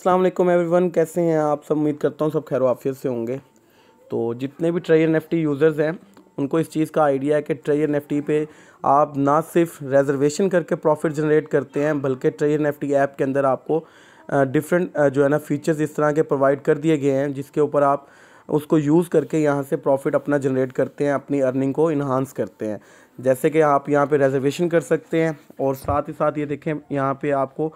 अस्सलाम वालेकुम एवरीवन, कैसे हैं आप सब। उम्मीद करता हूँ सब खैर आफियत से होंगे। तो जितने भी ट्रेजर नेफ्टी यूज़र्स हैं उनको इस चीज़ का आइडिया है कि ट्रेजर नेफ्टी पे आप ना सिर्फ रिजर्वेशन करके प्रॉफिट जनरेट करते हैं, बल्कि ट्रेजर नेफ्टी ऐप के अंदर आपको डिफरेंट जो है ना फीचर्स इस तरह के प्रोवाइड कर दिए गए हैं जिसके ऊपर आप उसको यूज़ करके यहाँ से प्रॉफिट अपना जनरेट करते हैं, अपनी अर्निंग को इन्हांस करते हैं। जैसे कि आप यहाँ पे रिजर्वेशन कर सकते हैं और साथ ही साथ ये देखें यहाँ पे आपको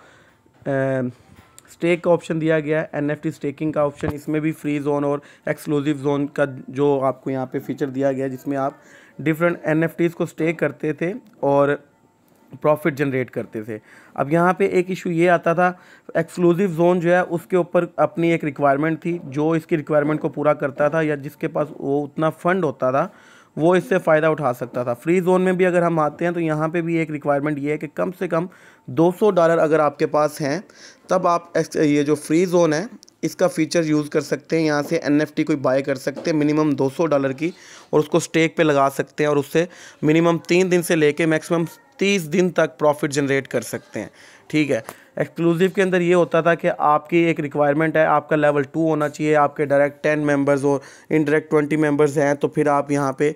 स्टेक का ऑप्शन दिया गया है, एनएफटी स्टेकिंग का ऑप्शन। इसमें भी फ्री जोन और एक्सक्लूसिव जोन का जो आपको यहाँ पे फीचर दिया गया है जिसमें आप डिफरेंट एनएफटीज़ को स्टेक करते थे और प्रॉफिट जनरेट करते थे। अब यहाँ पे एक इशू ये आता था, एक्सक्लूसिव जोन जो है उसके ऊपर अपनी एक रिक्वायरमेंट थी, जो इसकी रिक्वायरमेंट को पूरा करता था या जिसके पास वो उतना फंड होता था वो इससे फ़ायदा उठा सकता था। फ्री जोन में भी अगर हम आते हैं तो यहाँ पे भी एक रिक्वायरमेंट ये है कि कम से कम $200 अगर आपके पास हैं तब आप ये जो फ्री जोन है इसका फ़ीचर यूज़ कर सकते हैं। यहाँ से एनएफटी कोई बाय कर सकते हैं मिनिमम $200 की और उसको स्टेक पे लगा सकते हैं और उससे मिनिमम 3 दिन से लेके मैक्सिमम 30 दिन तक प्रॉफिट जनरेट कर सकते हैं। ठीक है, एक्सक्लूसिव के अंदर ये होता था कि आपकी एक रिक्वायरमेंट है, आपका लेवल 2 होना चाहिए, आपके डायरेक्ट 10 मेंबर्स और इनडायरेक्ट 20 मेंबर्स हैं तो फिर आप यहाँ पे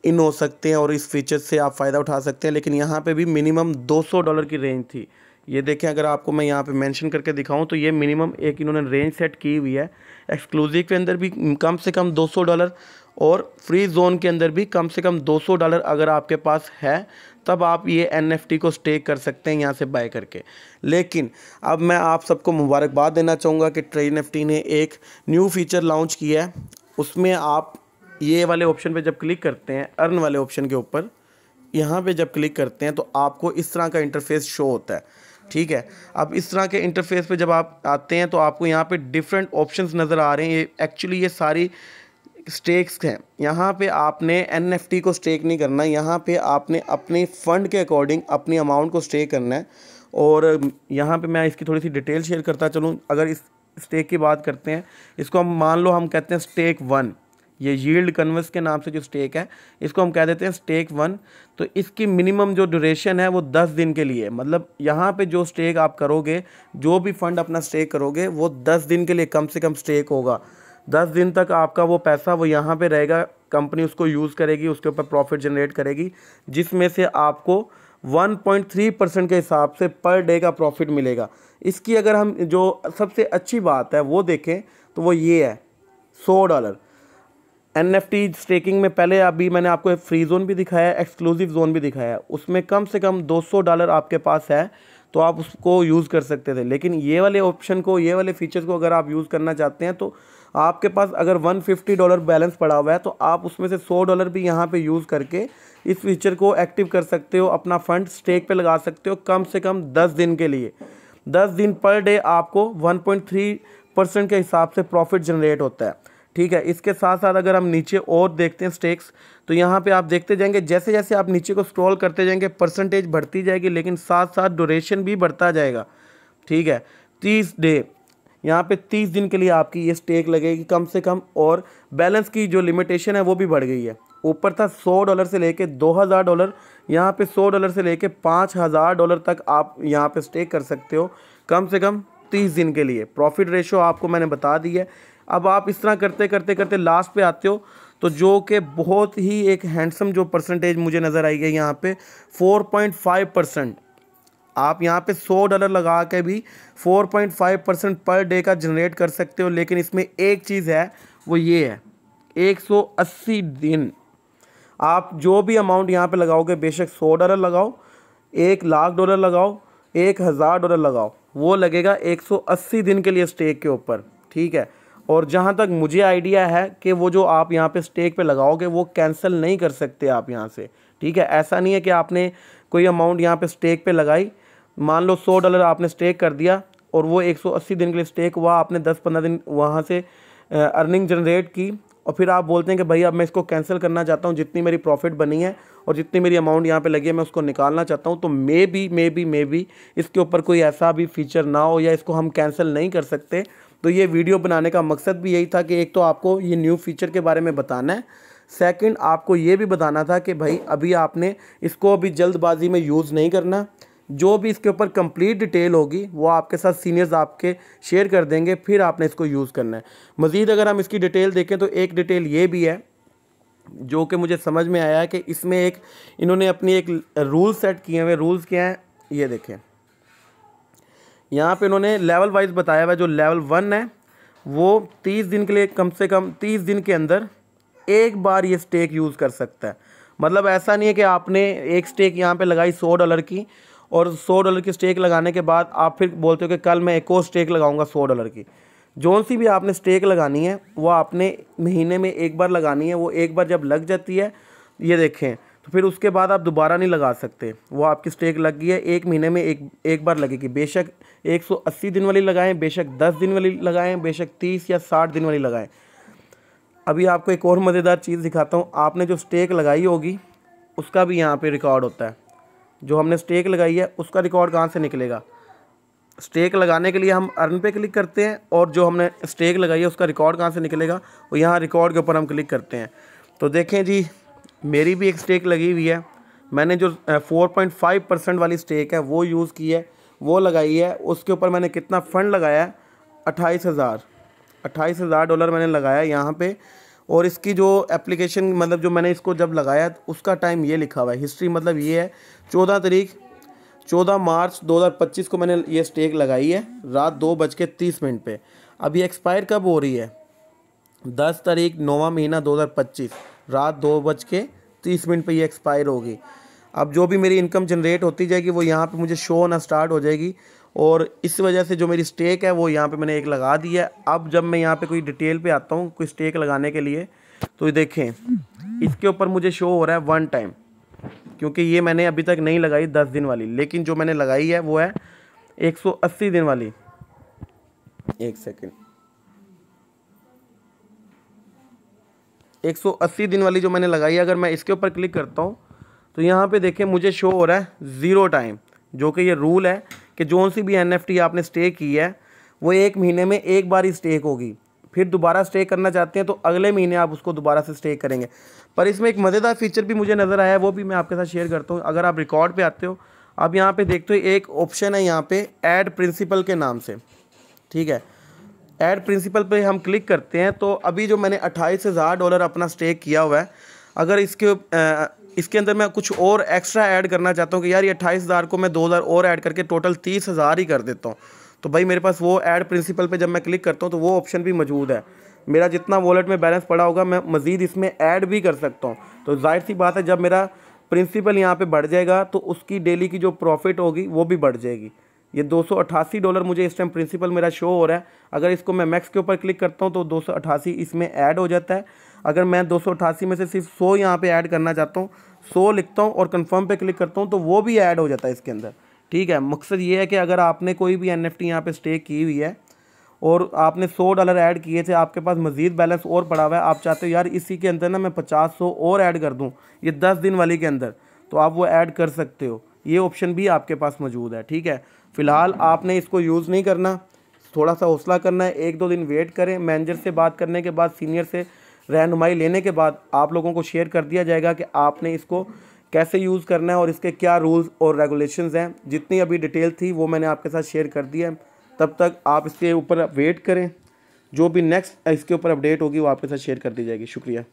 इन हो सकते हैं और इस फीचर से आप फ़ायदा उठा सकते हैं। लेकिन यहाँ पे भी मिनिमम $200 की रेंज थी। ये देखें, अगर आपको मैं यहाँ पे मेंशन करके दिखाऊं तो ये मिनिमम एक इन्होंने रेंज सेट की हुई है। एक्सक्लूसिव के अंदर भी कम से कम $200 और फ्री जोन के अंदर भी कम से कम $200 अगर आपके पास है तब आप ये एनएफटी को स्टेक कर सकते हैं यहाँ से बाय करके। लेकिन अब मैं आप सबको मुबारकबाद देना चाहूँगा कि ट्रेजर नेफ्टी ने एक न्यू फीचर लॉन्च किया है। उसमें आप ये वाले ऑप्शन पे जब क्लिक करते हैं, अर्न वाले ऑप्शन के ऊपर यहाँ पे जब क्लिक करते हैं तो आपको इस तरह का इंटरफेस शो होता है। ठीक है, अब इस तरह के इंटरफेस पे जब आप आते हैं तो आपको यहाँ पे डिफरेंट ऑप्शंस नज़र आ रहे हैं। ये एक्चुअली ये सारी स्टेक्स हैं। यहाँ पे आपने एनएफटी को स्टेक नहीं करना, यहाँ पे आपने अपने फ़ंड के अकॉर्डिंग अपनी अमाउंट को स्टेक करना है। और यहाँ पे मैं इसकी थोड़ी सी डिटेल शेयर करता चलूँ। अगर इस स्टेक की बात करते हैं, इसको हम मान लो हम कहते हैं स्टेक 1, ये यील्ड कन्वर्स के नाम से जो स्टेक है इसको हम कह देते हैं स्टेक 1। तो इसकी मिनिमम जो ड्यूरेशन है वो 10 दिन के लिए, मतलब यहाँ पे जो स्टेक आप करोगे, जो भी फंड अपना स्टेक करोगे वो 10 दिन के लिए कम से कम स्टेक होगा। 10 दिन तक आपका वो पैसा वो यहाँ पे रहेगा, कंपनी उसको यूज़ करेगी, उसके ऊपर प्रॉफिट जनरेट करेगी, जिसमें से आपको 1.3% के हिसाब से पर डे का प्रॉफिट मिलेगा। इसकी अगर हम जो सबसे अच्छी बात है वो देखें तो वो ये है $100। एनएफटी स्टेकिंग में पहले अभी मैंने आपको फ्री जोन भी दिखाया है, एक्सक्लूसिव जोन भी दिखाया है, उसमें कम से कम $200 आपके पास है तो आप उसको यूज़ कर सकते थे। लेकिन ये वाले ऑप्शन को, ये वाले फीचर्स को अगर आप यूज़ करना चाहते हैं तो आपके पास अगर $150 बैलेंस पड़ा हुआ है तो आप उसमें से $100 भी यहाँ पे यूज़ करके इस फीचर को एक्टिव कर सकते हो, अपना फ़ंड स्टेक पे लगा सकते हो कम से कम 10 दिन के लिए। 10 दिन पर डे आपको 1.3% के हिसाब से प्रॉफिट जनरेट होता है। ठीक है, इसके साथ साथ अगर हम नीचे और देखते हैं स्टेक्स, तो यहाँ पे आप देखते जाएंगे जैसे जैसे आप नीचे को स्क्रॉल करते जाएंगे परसेंटेज बढ़ती जाएगी, लेकिन साथ साथ ड्यूरेशन भी बढ़ता जाएगा। ठीक है, 30 डे, यहाँ पे 30 दिन के लिए आपकी ये स्टेक लगेगी कम से कम। और बैलेंस की जो लिमिटेशन है वो भी बढ़ गई है। ऊपर था $100 से लेके $2000, यहाँ पे $100 से लेके $5000 तक आप यहाँ पे स्टेक कर सकते हो कम से कम 30 दिन के लिए। प्रॉफिट रेशो आपको मैंने बता दी है। अब आप इस तरह करते करते करते लास्ट पे आते हो तो जो कि बहुत ही एक हैंडसम जो परसेंटेज मुझे नज़र आई है यहाँ पे 4.5%। आप यहाँ पे $100 लगा के भी 4.5% पर डे का जनरेट कर सकते हो। लेकिन इसमें एक चीज़ है, वो ये है 180 दिन। आप जो भी अमाउंट यहाँ पे लगाओगे, बेशक $100 लगाओ, $1,00,000 लगाओ, $1,000 लगाओ, वो लगेगा 180 दिन के लिए स्टेक के ऊपर। ठीक है, और जहाँ तक मुझे आइडिया है कि वो जो आप यहाँ पे स्टेक पे लगाओगे वो कैंसिल नहीं कर सकते आप यहाँ से। ठीक है, ऐसा नहीं है कि आपने कोई अमाउंट यहाँ पे स्टेक पे लगाई, मान लो $100 आपने स्टेक कर दिया और वो 180 दिन के लिए स्टेक हुआ, आपने 10-15 दिन वहाँ से अर्निंग जनरेट की और फिर आप बोलते हैं कि भाई अब मैं इसको कैंसिल करना चाहता हूँ, जितनी मेरी प्रॉफिट बनी है और जितनी मेरी अमाउंट यहाँ पे लगी है मैं उसको निकालना चाहता हूँ। तो मे बी इसके ऊपर कोई ऐसा भी फीचर ना हो या इसको हम कैंसिल नहीं कर सकते। तो ये वीडियो बनाने का मकसद भी यही था कि एक तो आपको ये न्यू फीचर के बारे में बताना है, सेकंड आपको ये भी बताना था कि भाई अभी आपने इसको अभी जल्दबाजी में यूज़ नहीं करना, जो भी इसके ऊपर कंप्लीट डिटेल होगी वो आपके साथ सीनियर्स आपके शेयर कर देंगे, फिर आपने इसको यूज़ करना है। मज़ीद अगर हम इसकी डिटेल देखें तो एक डिटेल ये भी है जो कि मुझे समझ में आया है कि इसमें एक इन्होंने अपनी एक रूल सेट किए हुए। रूल्स क्या हैं ये देखें, यहाँ पे इन्होंने लेवल वाइज बताया हुआ है। जो लेवल 1 है वो 30 दिन के लिए, कम से कम 30 दिन के अंदर एक बार ये स्टेक यूज़ कर सकता है। मतलब ऐसा नहीं है कि आपने एक स्टेक यहाँ पे लगाई $100 की, और $100 की स्टेक लगाने के बाद आप फिर बोलते हो कि कल मैं एक और स्टेक लगाऊंगा $100 की। जोन सी भी आपने स्टेक लगानी है वो आपने महीने में एक बार लगानी है। वो एक बार जब लग जाती है, ये देखें, तो फिर उसके बाद आप दोबारा नहीं लगा सकते। वो आपकी स्टेक लग गई है, एक महीने में एक बार लगेगी। बेशक 180 दिन वाली लगाएं, बेशक 10 दिन वाली लगाएं, बेशक 30 या 60 दिन वाली लगाएं। अभी आपको एक और मज़ेदार चीज़ दिखाता हूँ। आपने जो स्टेक लगाई होगी उसका भी यहाँ पे रिकॉर्ड होता है। जो हमने स्टेक लगाई है उसका रिकॉर्ड कहाँ से निकलेगा? स्टेक लगाने के लिए हम अर्न पे क्लिक करते हैं, और जो हमने स्टेक लगाई है उसका रिकॉर्ड कहाँ से निकलेगा? वो यहाँ रिकॉर्ड के ऊपर हम क्लिक करते हैं। तो देखें जी, मेरी भी एक स्टेक लगी हुई है। मैंने जो 4.5% वाली स्टेक है वो यूज़ की है, वो लगाई है। उसके ऊपर मैंने कितना फ़ंड लगाया है? $28,000 मैंने लगाया यहाँ पे। और इसकी जो एप्लीकेशन, मतलब जो मैंने इसको जब लगाया उसका टाइम ये लिखा हुआ है, हिस्ट्री मतलब ये है 14 मार्च 2025 को मैंने ये स्टेक लगाई है, रात 2:30 पे। अभी एक्सपायर कब हो रही है? 10 तारीख 9वां महीना 2025 रात 2:30 पे ये एक्सपायर होगी। अब जो भी मेरी इनकम जनरेट होती जाएगी वो यहाँ पे मुझे शो होना स्टार्ट हो जाएगी, और इस वजह से जो मेरी स्टेक है वो यहाँ पे मैंने एक लगा दी है। अब जब मैं यहाँ पे कोई डिटेल पे आता हूँ कोई स्टेक लगाने के लिए, तो ये देखें इसके ऊपर मुझे शो हो रहा है 1 टाइम, क्योंकि ये मैंने अभी तक नहीं लगाई 10 दिन वाली, लेकिन जो मैंने लगाई है वो है 180 दिन वाली। एक सेकेंड, 180 दिन वाली जो मैंने लगाई है, अगर मैं इसके ऊपर क्लिक करता हूँ तो यहाँ पे देखें मुझे शो हो रहा है 0 टाइम, जो कि ये रूल है कि जोन सी भी NFT आपने स्टेक की है वो एक महीने में एक बार ही स्टेक होगी। फिर दोबारा स्टेक करना चाहते हैं तो अगले महीने आप उसको दोबारा से स्टेक करेंगे। पर इसमें एक मज़ेदार फीचर भी मुझे नज़र आया है, वो भी मैं आपके साथ शेयर करता हूँ। अगर आप रिकॉर्ड पे आते हो, आप यहाँ पे देखते हो एक ऑप्शन है यहाँ पे ऐड प्रिंसिपल के नाम से, ठीक है। ऐड प्रिंसिपल पे हम क्लिक करते हैं तो अभी जो मैंने $28,000 अपना स्टेक किया हुआ है, अगर इसके अंदर मैं कुछ और एक्स्ट्रा ऐड करना चाहता हूँ कि यार ये 28,000 को मैं 2,000 और ऐड करके टोटल 30,000 ही कर देता हूँ, तो भाई मेरे पास वो ऐड प्रिंसिपल पे जब मैं क्लिक करता हूँ तो वो ऑप्शन भी मौजूद है। मेरा जितना वॉलेट में बैलेंस पड़ा होगा मैं मज़ीद इसमें ऐड भी कर सकता हूँ। तो जाहिर सी बात है जब मेरा प्रिंसिपल यहाँ पे बढ़ जाएगा तो उसकी डेली की जो प्रॉफिट होगी वो भी बढ़ जाएगी। ये $288 मुझे इस टाइम प्रिंसिपल मेरा शो हो रहा है। अगर इसको मैं मैक्स के ऊपर क्लिक करता हूँ तो 288 इसमें ऐड हो जाता है। अगर मैं 288 में से सिर्फ 100 यहाँ पे ऐड करना चाहता हूँ, 100 लिखता हूँ और कंफर्म पे क्लिक करता हूँ तो वो भी ऐड हो जाता है इसके अंदर, ठीक है। मकसद ये है कि अगर आपने कोई भी NFT यहाँ पे स्टेक की हुई है और आपने $100 ऐड किए थे, आपके पास मज़ीद बैलेंस और पड़ा हुआ है, आप चाहते हो यार इसी के अंदर ना मैं 50-100 और ऐड कर दूँ ये 10 दिन वाली के अंदर, तो आप वो ऐड कर सकते हो। ये ऑप्शन भी आपके पास मौजूद है, ठीक है। फ़िलहाल आपने इसको यूज़ नहीं करना, थोड़ा सा हौसला करना है, 1-2 दिन वेट करें। मैनेजर से बात करने के बाद, सीनियर से रहनुमाई लेने के बाद आप लोगों को शेयर कर दिया जाएगा कि आपने इसको कैसे यूज़ करना है और इसके क्या रूल्स और रेगुलेशंस हैं। जितनी अभी डिटेल थी वो मैंने आपके साथ शेयर कर दिया है। तब तक आप इसके ऊपर वेट करें, जो भी नेक्स्ट इसके ऊपर अपडेट होगी वो आपके साथ शेयर कर दी जाएगी। शुक्रिया।